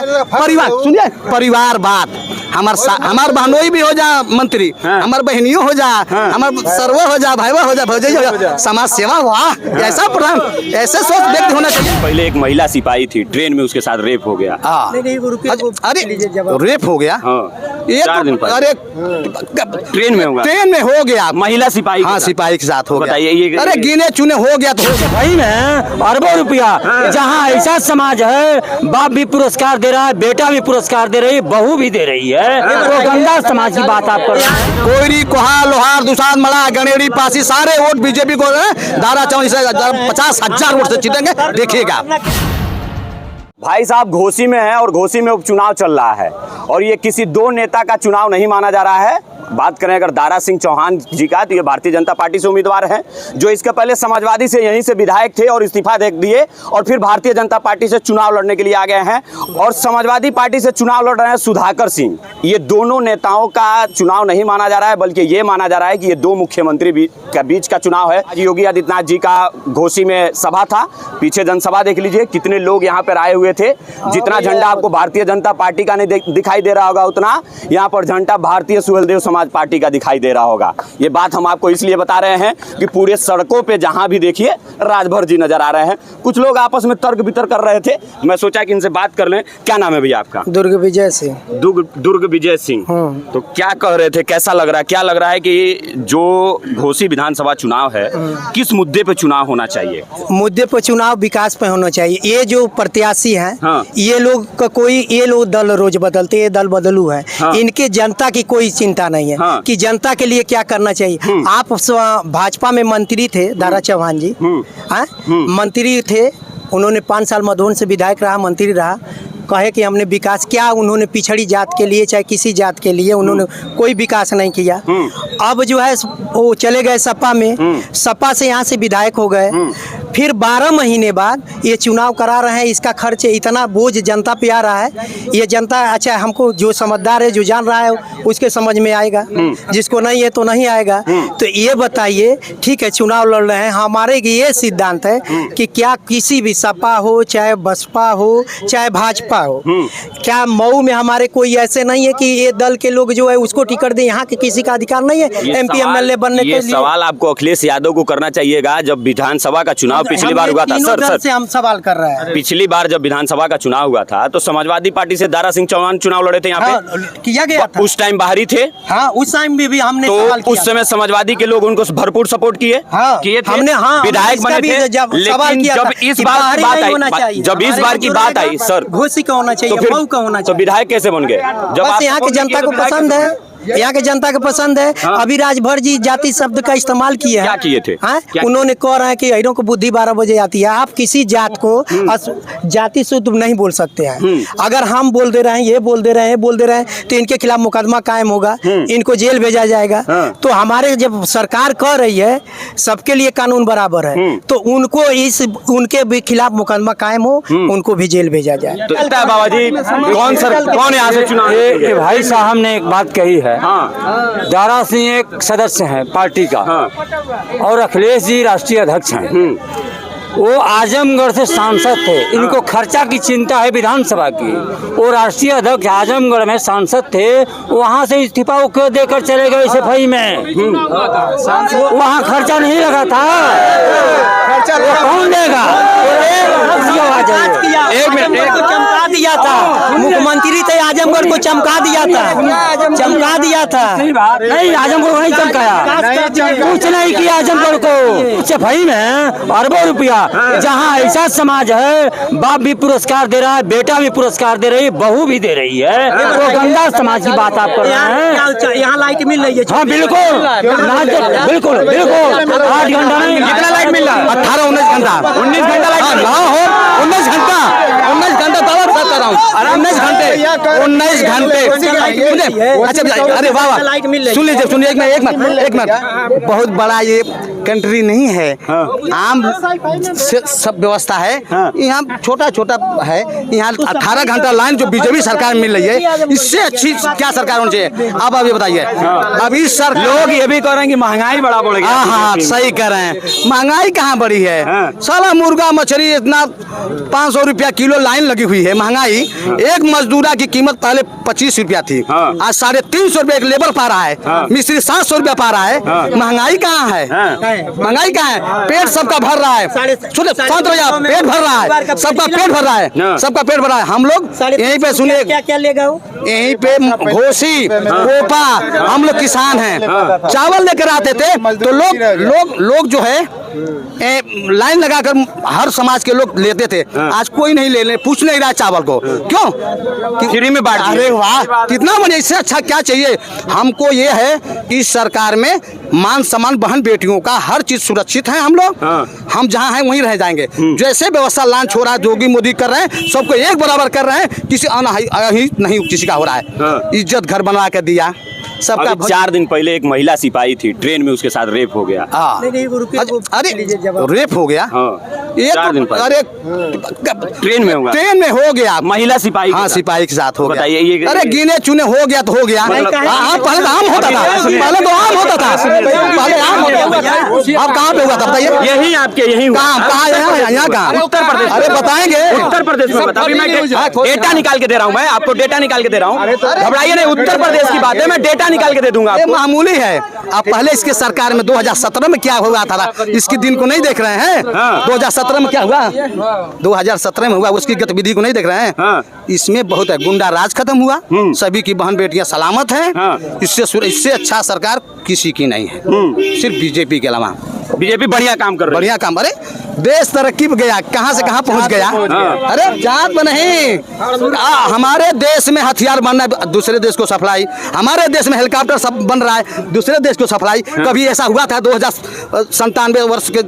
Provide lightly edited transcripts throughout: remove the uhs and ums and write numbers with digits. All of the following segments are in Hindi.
परिवार सुनिए, परिवार बात हमार बहनोई भी हो जा मंत्री, हमार बहनियों हो जा, हमार सर्व हो जा, भाईवा हो जा, भौजाई हो जा, समाज सेवा वाह, ऐसा प्रधान, ऐसे सोच व्यक्ति होना चाहिए। पहले एक महिला सिपाही थी ट्रेन में, उसके साथ रेप हो गया। अरे रेप हो गया, 4 दिन पहले। अरे ट्रेन में होगा, ट्रेन में हो गया, महिला सिपाही, हाँ सिपाही के साथ हो गया। बताइए ये, अरे गिने चुने हो गया तो भाई में अरबों रुपया, जहाँ ऐसा समाज है, बाप भी पुरस्कार दे रहा है, बेटा भी पुरस्कार दे रही है, बहू भी दे रही है, वो गंदा समाज की बात आप कर रहे हैं। कोयरी, कोहार, लोहार, दुसाद, मला, गणेरी, पासी सारे वोट बीजेपी को दारा चौनी से 50,000 वोट से जीतेंगे, देखिएगा। भाई साहब घोसी में है और घोसी में उपचुनाव चल रहा है और ये किसी दो नेता का चुनाव नहीं माना जा रहा है। बात करें अगर दारा सिंह चौहान जी का, तो ये भारतीय जनता पार्टी से उम्मीदवार हैं, जो इसके पहले समाजवादी से यहीं से विधायक थे और इस्तीफा दे दिए और फिर भारतीय जनता पार्टी से चुनाव लड़ने के लिए आ गए हैं। और समाजवादी पार्टी से चुनाव लड़ रहे हैं सुधाकर सिंह। ये दोनों नेताओं का चुनाव नहीं माना जा रहा है, बल्कि ये माना जा रहा है कि ये दो मुख्यमंत्री के बीच का चुनाव है। योगी आदित्यनाथ जी का घोसी में सभा था, पीछे जनसभा देख लीजिए, कितने लोग यहाँ पर आए हुए थे। जितना झंडा आपको भारतीय जनता पार्टी का नहीं दिखाई दे रहा होगा, उतना यहाँ पर झंडा भारतीय सुहेलदेव समाज पार्टी का दिखाई दे रहा होगा। ये बात हम आपको इसलिए बता रहे हैं कि पूरे सड़कों पे जहां भी देखिए राजभर जी नजर आ रहे हैं। कुछ लोग आपस में तर्क वितर्क कर रहे थे, मैं सोचा कि इनसे बात कर लें। क्या नाम है भैया आपका? दुर्ग विजय सिंह। दुर्ग विजय सिंह। तो क्या कह रहे थे, कैसा लग रहा है, क्या लग रहा है कि जो घोसी विधानसभा चुनाव है, किस मुद्दे पे चुनाव होना चाहिए? मुद्दे पर चुनाव विकास पे होना चाहिए। ये जो प्रत्याशी हैं, ये लोग का कोई, ये लोग दल रोज बदलते, ये दल बदलू है, इनके जनता की कोई चिंता नहीं है कि जनता के लिए क्या करना चाहिए। आप भाजपा में मंत्री थे, दारा चौहान जी मंत्री थे, उन्होंने 5 साल मधुबन से विधायक रहा, मंत्री रहा, कहे कि हमने विकास क्या, उन्होंने पिछड़ी जात के लिए चाहे किसी जात के लिए उन्होंने कोई विकास नहीं किया। अब जो है वो चले गए सपा में, सपा से यहाँ से विधायक हो गए, फिर 12 महीने बाद ये चुनाव करा रहे हैं। इसका खर्च इतना बोझ जनता पे आ रहा है, ये जनता, अच्छा हमको जो समझदार है, जो जान रहा है उसके समझ में आएगा, जिसको नहीं है तो नहीं आएगा। तो ये बताइए, ठीक है चुनाव लड़ रहे हैं, हमारे ये सिद्धांत है कि क्या किसी भी सपा हो, चाहे बसपा हो, चाहे भाजपा हो, क्या मऊ में हमारे कोई ऐसे नहीं है कि ये दल के लोग जो है उसको टिकट दे, यहाँ के किसी का अधिकार नहीं है MP MLA बनने के लिए। सवाल आपको अखिलेश यादव को करना चाहिएगा। जब विधानसभा का चुनाव पिछली बार हुआ था, सर से हम सवाल कर रहे हैं, पिछली बार जब विधानसभा का चुनाव हुआ था तो समाजवादी पार्टी से दारा सिंह चौहान चुनाव लड़े थे यहाँ पे, किया गया था। उस टाइम बाहरी थे, उस टाइम भी हमने तो उस समय समाजवादी के लोग उनको भरपूर सपोर्ट किए थे, हमने विधायक बने थे। लेकिन जब इस बार की बात आई सर, घोसी का होना चाहिए, मऊ का होना चाहिए, तो विधायक कैसे बन गए? जब यहाँ के जनता को पसंद है, यहाँ के जनता को पसंद है। अभी राजभर जी जाति शब्द का इस्तेमाल किए हैं, क्या किए थे? उन्होंने कह रहे हैं कि अहिरों को बुद्धि 12 बजे आती है। आप किसी जात को जाति शुद्ध नहीं बोल सकते हैं। अगर हम बोल दे रहे हैं, ये बोल दे रहे हैं, तो इनके खिलाफ मुकदमा कायम होगा, इनको जेल भेजा जाएगा। तो हमारे जब सरकार कह रही है सबके लिए कानून बराबर है, तो उनको उनके भी खिलाफ मुकदमा कायम हो, उनको भी जेल भेजा जाए। तो बाबा जी कौन यहाँ से चुनाव? भाई साहब ने एक बात कही है, दारा सिंह एक सदस्य हैं पार्टी का, और अखिलेश जी राष्ट्रीय अध्यक्ष हैं। वो आजमगढ़ से सांसद थे, इनको खर्चा की चिंता है विधानसभा की। वो राष्ट्रीय अध्यक्ष आजमगढ़ में सांसद थे, वहाँ से इस्तीफा वो क्यों देकर चले गए सफाई में? वहाँ खर्चा नहीं लगा था, वो कौन देगा? एक मिनट, चमका दिया था मुख्यमंत्री थे, आजमगढ़ को चमका दिया था, नहीं आजमगढ़ को नहीं चमकाया, कुछ नहीं किया आजमगढ़ को। सफाई में अरबों रुपया, जहाँ ऐसा समाज है, बाप भी पुरस्कार दे रहा है, बेटा भी पुरस्कार दे रही है, बहू भी दे रही है, वो गंदा समाज की बात आप कर रहे हैं। यहाँ लाइट मिल रही है? हाँ बिल्कुल बिल्कुल बिल्कुल, 8 घंटा नहीं, कितना लाइट मिल रहा है? 18-19 घंटा, 19 घंटा लाइट, 19 घंटा 19 घंटा 19 घंटे 19 घंटे। अच्छा अरे वाह वाह, सुन लीजिए सुनिए एक मिनट। बहुत बड़ा ये कंट्री नहीं है, आम सब व्यवस्था है। यहाँ छोटा छोटा है, यहाँ 18 घंटा लाइन जो बीजेपी सरकार मिल रही है, इससे अच्छी क्या सरकार होनी चाहिए? अब ये बताइए। अब इस सरकार लोग ये भी कह रहे हैं कि महंगाई बड़ा बढ़ गया। हाँ सही कह रहे हैं, महंगाई कहाँ बढ़ी है? साला मुर्गा मछली इतना 500 रुपया किलो लाइन लगी हुई है। महंगाई, एक मजदूरा की कीमत पहले 25 रुपया थी, आज 350 रुपया एक लेबर पा रहा है, मिस्त्री 700 रुपया पा रहा है। महंगाई कहाँ है? महंगाई कहाँ है? पेट सबका भर रहा है। सुनिए शांत रहिए, पेट भर रहा है, सबका पेट भर रहा है, सबका पेट भर रहा है। हम लोग यहीं पे सुनिए, क्या लेगा वो? यहीं पे घोसी कोपा, हम लोग किसान हैं, चावल लेकर आते थे तो लोग जो है लाइन लगाकर हर समाज के लोग लेते थे। आज कोई नहीं ले पूछ नहीं रहा चावल को, क्यों? फ्री में बांट। अरे वाह, कितना बढ़िया, इससे अच्छा क्या चाहिए हमको? ये है कि इस सरकार में मान सम्मान बहन बेटियों का हर चीज सुरक्षित है। हम लोग हम जहाँ हैं वहीं रह जाएंगे। जैसे व्यवस्था लॉन्च हो रहा है, जोगी मोदी कर रहे हैं, सबको एक बराबर कर रहे हैं, किसी अनहित नहीं किसी का हो रहा है। इज्जत घर बनवा कर दिया सबका। 4 दिन पहले एक महिला सिपाही थी, ट्रेन में उसके साथ रेप हो गया। अरे रेप हो गया? 4 दिन पहले। अरे ट्रेन में होगा, ट्रेन में हो गया, महिला सिपाही। हाँ सिपाही के साथ हो गया। बताइए ये, अरे गिने चुने हो गया तो हो गया। पहले तो आम होता था, पहले तो आम होता था, पहले आम होता था। अब कहाँ पे हुआ था बताइए? यही आपके यही कहाँ यहाँ कहाँ? उत्तर प्रदेश। अरे बताएंगे उत्तर प्रदेश में अभी मैं डेटा निकाल के दे रहा हूँ, मैं आपको डेटा निकाल के दे रहा हूँ, घबराइए नहीं। उत्तर प्रदेश की बात है, मैं डेटा निकाल के दे दूंगा आपको। मामूली है। अब पहले इसके सरकार में 2017 में क्या हुआ था, इसकी दिन को नहीं देख रहे हैं? 2017 में क्या हुआ? 2017 में हुआ, उसकी गतिविधि को नहीं देख रहे हैं? इसमें बहुत है, गुंडा राज खत्म हुआ, सभी की बहन बेटियां सलामत हैं। इससे अच्छा सरकार किसी की नहीं है, सिर्फ बीजेपी के अलावा। बीजेपी बढ़िया काम कर रही है। बढ़िया काम। अरे देश तरक्की पे गया, कहाँ से कहाँ पहुँच गया। अरे जात में नहीं, हमारे देश में हथियार बनना है, दूसरे देश को सप्लाई। हमारे देश में हेलीकॉप्टर सब बन रहा है, दूसरे देश को सप्लाई। कभी ऐसा हुआ था 2097 वर्ष के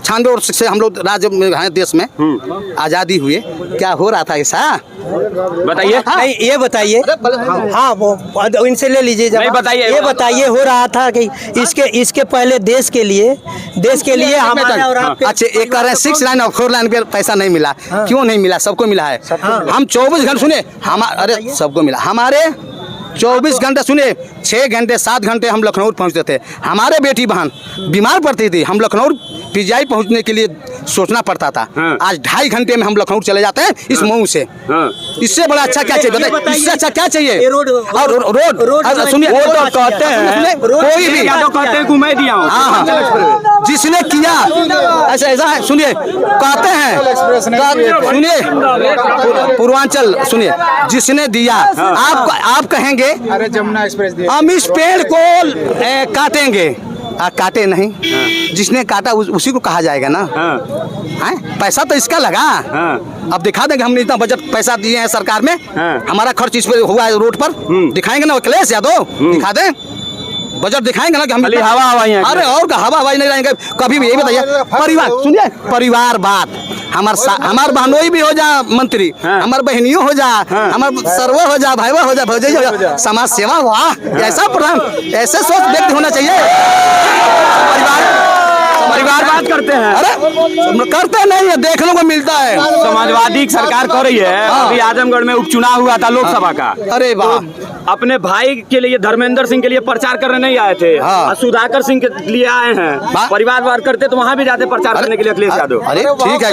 96 वर्ष से हम लोग राज्य में हैं, देश में आज़ादी हुए, क्या हो रहा था ऐसा? बताइए। नहीं ये बताइए। हाँ वो इनसे ले लीजिए। नहीं बताइए। ये बताइए, हो रहा था कि इसके पहले देश के लिए हमारा और आपके। अच्छा एक कह रहे हैं 6 लाइन और 4 लाइन पे पैसा नहीं मिला। क्यों नहीं मिला? सबको मिला है। हम 24 घंटे सुने अरे सबको मिला। हमारे 24 घंटे सुने, 6 घंटे 7 घंटे हम लखनऊ पहुंचते थे। हमारे बेटी बहन बीमार पड़ती थी, हम लखनऊ पीजीआई पहुंचने के लिए सोचना पड़ता था। आज 2.5 घंटे में हम लखनऊ चले जाते हैं इस मऊ से। इससे बड़ा अच्छा क्या चाहिए? इससे अच्छा क्या चाहिए? और रोड सुनिए, वो तो कहते हैं कोई भी कहते हैं घुमा दिया हूं। हाँ जिसने किया ऐसा है। सुनिए कहते हैं, सुनिए पूर्वांचल, सुनिए जिसने दिया आप कहेंगे अरे जमुना एक्सप्रेस हम इस पेड़ को काटेंगे, काटे नहीं। जिसने काटा उसी को कहा जाएगा ना। पैसा तो इसका लगा। अब दिखा देंगे हमने इतना बजट पैसा दिए हैं सरकार में, हमारा खर्च इस पे हुआ है रोड पर, दिखाएंगे ना अखिलेश यादव? दिखा दें, बजट दिखाएंगे ना कि हम हवा हवाई। अरे और का हवा हवाई नहीं रहेंगे कभी भी। ये बताइए परिवार, सुनिए परिवार बात, हमार बहनोई भी हो जा मंत्री, हमार बहनियों हो जा, हमार सर्व हो जा, भाईवा हो जा, भौजाई हो जा, समाज सेवा। वाह ऐसा प्रधान, ऐसे सोच व्यक्ति होना चाहिए। परिवार बात करते हैं। अरे करते नहीं है, देखने को मिलता है। समाजवादी सरकार कर रही है। अभी आजमगढ़ में उपचुनाव हुआ था लोकसभा का। अरे वाह, अपने भाई के लिए धर्मेंद्र सिंह के लिए प्रचार करने नहीं आए थे, सुधाकर सिंह के लिए आए हैं। परिवार बात करते तो वहाँ भी जाते प्रचार करने के लिए अखिलेश यादव। अरे ठीक है,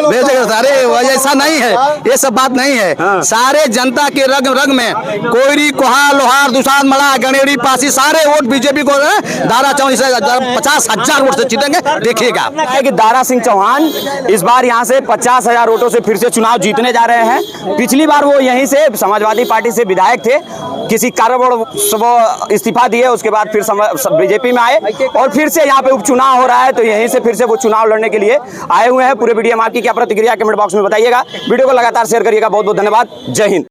भेजेगा। अरे ऐसा नहीं है, ये सब बात नहीं है। सारे जनता के रग रग में कोयरी, कोहार, लोहार, दुसाद, मड़ा, गणेरी, पासी, सारे वोट बीजेपी को दारा चौहान 50,000 वोट से जीतेंगे, देखिएगा। कि दारा सिंह चौहान इस बार यहाँ से 50,000 वोटों से फिर से चुनाव जीतने जा रहे हैं। पिछली बार वो यहीं से समाजवादी पार्टी से विधायक थे, किसी कारणवश वो इस्तीफा दिए, उसके बाद फिर बीजेपी में आए और फिर से यहाँ पे उपचुनाव हो रहा है, तो यहीं से फिर से वो चुनाव लड़ने के लिए आए हुए हैं। पूरे वीडियो में आपकी क्या प्रतिक्रिया कमेंट बॉक्स में बताइएगा। वीडियो को लगातार शेयर करिएगा। बहुत बहुत धन्यवाद। जय हिंद।